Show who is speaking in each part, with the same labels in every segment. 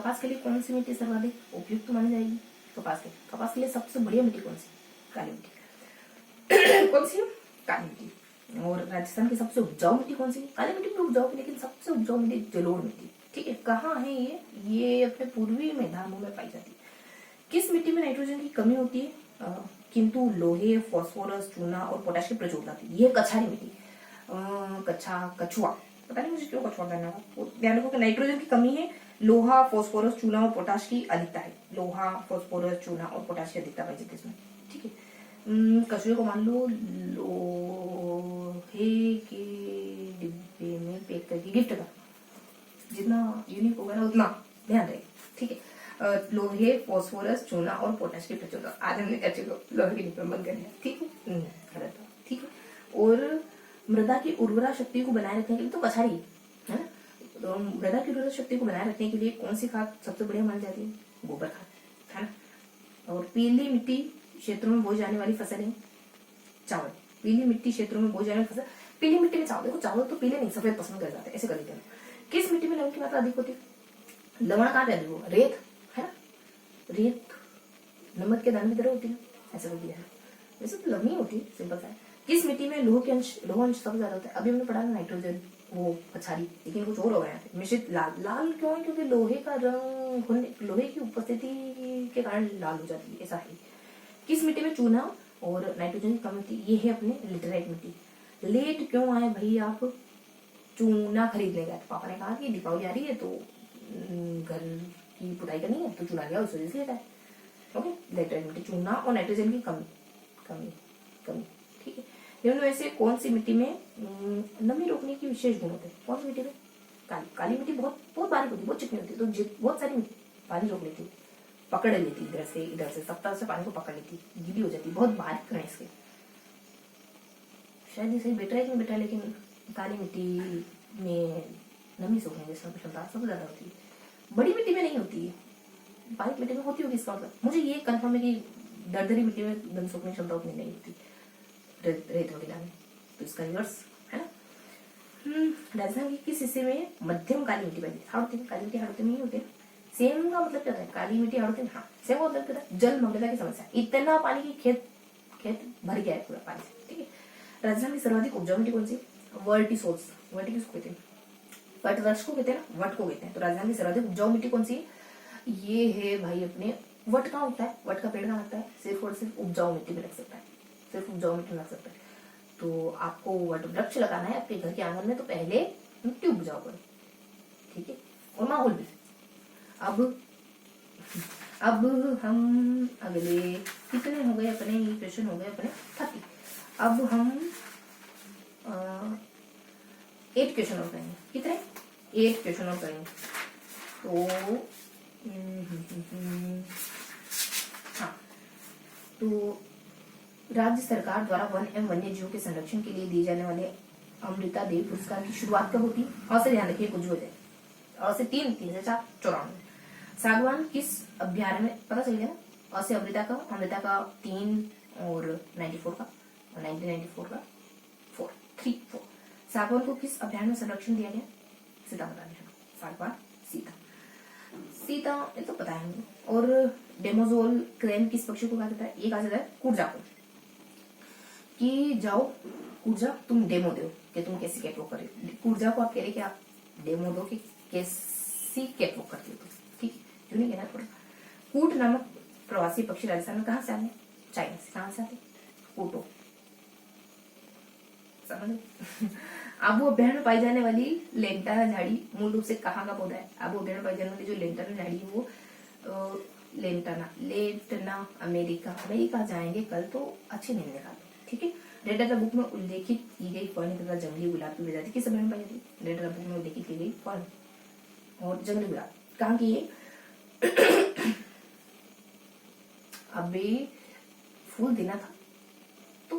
Speaker 1: कपास के लिए कौन सी मिट्टी सर्वाधिक उपयुक्त मानी जाएगी? कपास के लिए सबसे बढ़िया मिट्टी कौन सी? काली मिट्टी। कौन सी? काली मिट्टी। और राजस्थान की सबसे उपजाऊ मिट्टी कौन सी? काली मिट्टी भी उपजाऊ, लेकिन सबसे उपजाऊ मिट्टी जलोढ़ मिट्टी। ठीक है, कहाँ है ये अपने पूर्वी मैदानों में पाई जाती है। किस मिट्टी में नाइट्रोजन की कमी होती है किंतु लोहे, फास्फोरस, चूना और पोटाश की प्रचुरता होती है? ये कछारी मिट्टी, कछुआ, पता नहीं मुझे क्यों कछुआ कहना है। ध्यान रखो कि नाइट्रोजन की कमी है, लोहा, फास्फोरस, चूना और पोटाश की अधिकता है। लोहा, फास्फोरस, चूना और पोटाश की अधिकता पाई जाती है इसमें। ठीक है, कछुए को मान लो लोहे के डिब्बे में पैक करके गिफ्ट का, जितना यूनिक होगा ना उतना ध्यान रहे। ठीक है, लोहे, फास्फोरस, चूना और पोटाश की प्रचुरता। आज हमने कच्चे को लोहे के डिब्बे में बंद कर दिया। ठीक है, गलत। ठीक है, और मृदा की उर्वरा शक्ति को बनाए रखने के लिए, तो कछारी है ना, तो मृदा की उर्वरा शक्ति को बनाए रखने के लिए कौन सी खाद सबसे बढ़िया मानी जाती है? गोबर खाद, है ना। और पीली मिट्टी क्षेत्रों में बोई जाने वाली फसल है चावल। पीली मिट्टी क्षेत्रों में बोई जाने वाली फसल, पीली मिट्टी में चावल। देखो चावल तो पीले नहीं सफेद पसंद कर जाते हैं, ऐसे कर देते हैं। किस मिट्टी में लवण की मात्रा अधिक होती है? लवण कहाँ पे अधिक होगा? रेत, है ना। रेत नमक के दाने की तरह होती है, ऐसा कर दिया है। वैसे तो लवण ही होती है, सिंपल सा है। किस मिट्टी में लोह अंश सबसे ज्यादा होता है? अभी हमने पढ़ा नाइट्रोजन, वो कछारी, लेकिन कुछ और हो गया है। मिश्रित लाल। लाल क्यों है? क्योंकि लोहे का रंग, लोहे की उपस्थिति के कारण लाल हो जाती है, ऐसा है। किस मिट्टी में चूना और नाइट्रोजन की कमी होती है? ये है अपने लिटराइट मिट्टी। लेट क्यों आए भाई आप? चूना खरीदने गए, पापा ने कहा कि दीपावली आ रही है तो घर की पुताई करनी है, तो चूना लिया, उस वजह से लेता है। ओके, लेटराइट मिट्टी, चूना और नाइट्रोजन की कमी। ठीक है, निम्न में से कौन सी मिट्टी में नमी रोकने की विशेष गुण होते हैं? कौन सी मिट्टी में? काली मिट्टी बहुत बारीक होती है, बहुत चिकनी होती है, तो बहुत सारी मिट्टी पानी रोक लेती है, पकड़ लेती, इधर से सप्ताह से पानी को पकड़ लेती, गीली हो जाती, बहुत बारीक कण है इसके। शायद इसे बेटा है कि बेटा, लेकिन काली मिट्टी में नमी सोखने की क्षमता सबसे ज्यादा होती है। बड़ी मिट्टी में नहीं होती है, बारीक मिट्टी में होती होगी, इसका मतलब मुझे ये कंफर्म है कि दरदरी मिट्टी में नमी सोखने की क्षमता उतनी नहीं होती रेत वगैरह में, तो इसका रिवर्स है ना। राजस्थान के किस हिस्से में मध्यम काली मिट्टी पाई जाती है? काली मिट्टी हाड़ोती में ही होती है। सेम का मतलब क्या होता है? काली मिट्टी हाड़ोती में, हाँ सेम का मतलब क्या होता है? जलमग्नता की समस्या, इतना पानी की खेत भर गया है पूरा पानी से। ठीक है, राजस्थान की सर्वाधिक उपजाऊ मिट्टी कौन सी? वर्टिसोल्स। वर्टी किसको कहते हैं? वट वृक्ष को कहते हैं ना, वट को कहते हैं। तो राजस्थान की सर्वाधिक उपजाऊ मिट्टी कौन सी? ये है भाई अपने, वट कहाँ होता है? वट का पेड़ कहाँ लगता है? सिर्फ और सिर्फ उपजाऊ मिट्टी में लग सकता है, सिर्फ उपजाऊ मिट्टी में लग सकता है। तो आपको वट वृक्ष लगाना है आपके घर के आंगन में, तो पहले मिट्टी उपजाऊ करो, ठीक है, और माहौल भी। अब हम अगले कितने हो गए अपने, ये क्वेश्चन हो गए अपने 30। अब हम 8 क्वेश्चन और करेंगे। कितने? 8 क्वेश्चन और करेंगे। तो हाँ, तो राज्य सरकार द्वारा वन एवं वन्य जीवों के संरक्षण के लिए दिए जाने वाले अमृता देव पुरस्कार की शुरुआत कब होती है? और से ध्यान रखिए, कुछ हो जाए। और से 3 से 4 94। सागवान किस अभ्यारण्य में, पता चल गया ना? और से अमृता का 3 और 94 का, और 1994 का 4। सागवान को किस अभ्यारण्य में संरक्षण दिया गया? सीता बता दिया, सागवान सीता ये तो पता है। और डेमोजोल क्रेन किस पक्षी को कहा जाता है? ये कहा जाता है कूर्जा को, कि जाओ कूर्जा तुम डेमो दो कि तुम कैसी कैटवॉक कर रहे हो। कूर्जा को आप कह रहे कि आप डेमो दो कि कैसी कैटवॉक करती हो, ठीक है, क्यों नहीं कहना पड़ा। कूट नामक प्रवासी पक्षी राजस्थान में कहाँ से आते हैं? चाइना से। कहाँ से आते? कूटो, समझ। आबू अभ्यारण्य में पाई जाने वाली लेंटाना झाड़ी मूल रूप से कहाँ का पौधा है? आबू अभ्यारण्य में पाई जाने वाली जो लेंटाना झाड़ी है वो लेंटाना अमेरिका जाएंगे कल, तो अच्छी नहीं निकाल, ठीक है। रेड डाटा बुक में उल्लेखित की गई फर्न तथा जंगली गुलाब की प्रजाति किस अभ्यारण्य में पाई जाती है? रेड डाटा बुक में उल्लेखित की गई फर्न और जंगली गुलाब कहाँ की है? अभी फूल देना था, तो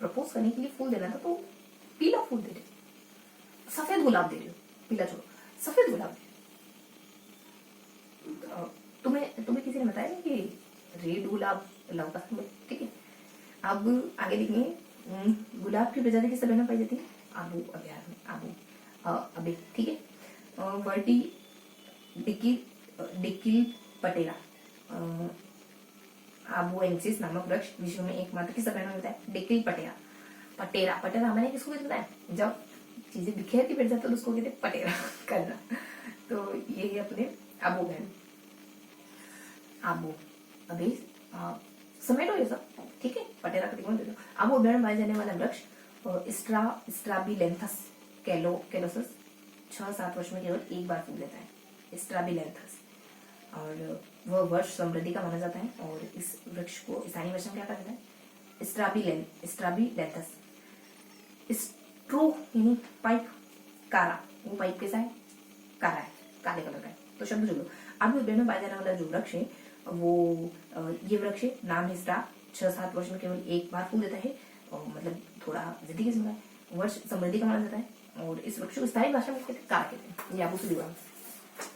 Speaker 1: प्रपोज करने के लिए फूल देना था, तो पीला फूल दे रहे, सफेद गुलाब दे रहे हो, पीला छोड़ो, सफेद गुलाब दे। तुम्हें किसी ने बताया कि रेड गुलाब लव का, ठीक है। अब आगे देखेंगे, गुलाब की प्रजाति किस अभ्यारण्य में पाई जाती है? आबू अभ्यारण्य, अभी ठीक है। वर्टी डिकिल पटेरा आबोएंसिस नामक वृक्ष विश्व में एकमात्र किस अभ्यारण्य में मिलता है? डिकिल पटेरा। पटेरा पटेरा मैंने किसको कहते हैं? जब चीजें बिखेर के बैठ जाते तो उसको कहते हैं पटेरा करना। तो ये है अपने आबो बहन आबो। अभी समेटो ये सब, ठीक है। पटेरा का टिकॉन दे दो। आबो बहन पाए जाने वाला वृक्ष स्ट्राबिलेंथस कैलोसस 6-7 वर्ष में केवल एक बार फूल लेता है। स्ट्राबिलेंथस, और वह वर्ष समृद्धि का माना जाता है। और इस वृक्ष को स्थानीय भाषा में क्या कहा जाता है? स्ट्राबिलेंथस। स्ट्रो यानी पाइप, कारा, वो पाइप कैसा है? काला है, काले कलर का है। तो शब्द जोड़ो। अब उद्यान में पाया जाने वाला जो वृक्ष है वो ये वृक्ष है, नाम है स्ट्रा, 6-7 वर्ष में केवल एक बार फूल देता है, और मतलब थोड़ा जिद्दी किस्म का है, वर्ष समृद्धि का माना जाता है। और इस वृक्ष को स्थानीय भाषा में कहते हैं कारा कहते हैं। ये आपको सीधी बात।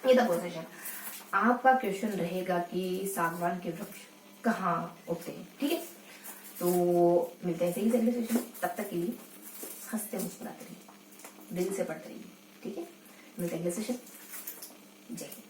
Speaker 1: ये था क्वेश्चन। आपका क्वेश्चन रहेगा कि सागवान के वृक्ष कहाँ उगते हैं, ठीक है। तो मिलते हैं सही अगले सेशन। तब तक के लिए हंसते मुस्कुराते रहिए, दिल से पढ़ते रहिए, ठीक है। मिलते हैं अगले सेशन। जय हिंद।